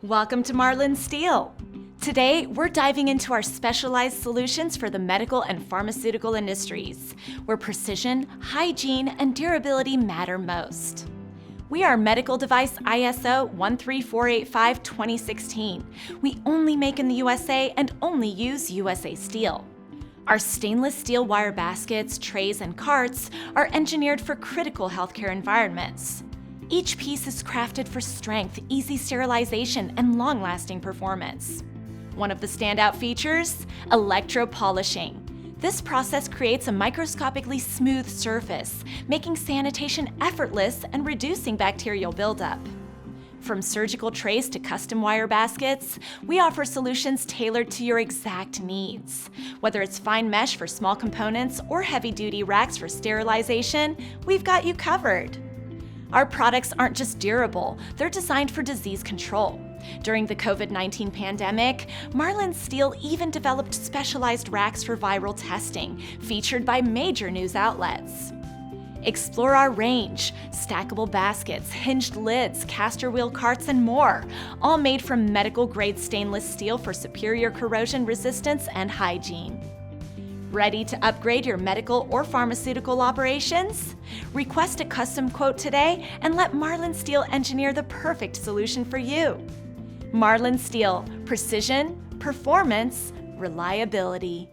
Welcome to Marlin Steel. Today, we're diving into our specialized solutions for the medical and pharmaceutical industries, where precision, hygiene, and durability matter most. We are Medical Device ISO 13485-2016. We only make in the USA and only use USA steel. Our stainless steel wire baskets, trays, and carts are engineered for critical healthcare environments. Each piece is crafted for strength, easy sterilization, and long-lasting performance. One of the standout features? Electropolishing. This process creates a microscopically smooth surface, making sanitation effortless and reducing bacterial buildup. From surgical trays to custom wire baskets, we offer solutions tailored to your exact needs. Whether it's fine mesh for small components or heavy-duty racks for sterilization, we've got you covered. Our products aren't just durable, they're designed for disease control. During the COVID-19 pandemic, Marlin Steel even developed specialized racks for viral testing, featured by major news outlets. Explore our range: stackable baskets, hinged lids, caster wheel carts, and more, all made from medical-grade stainless steel for superior corrosion resistance and hygiene. Ready to upgrade your medical or pharmaceutical operations? Request a custom quote today and let Marlin Steel engineer the perfect solution for you. Marlin Steel: precision, performance, reliability.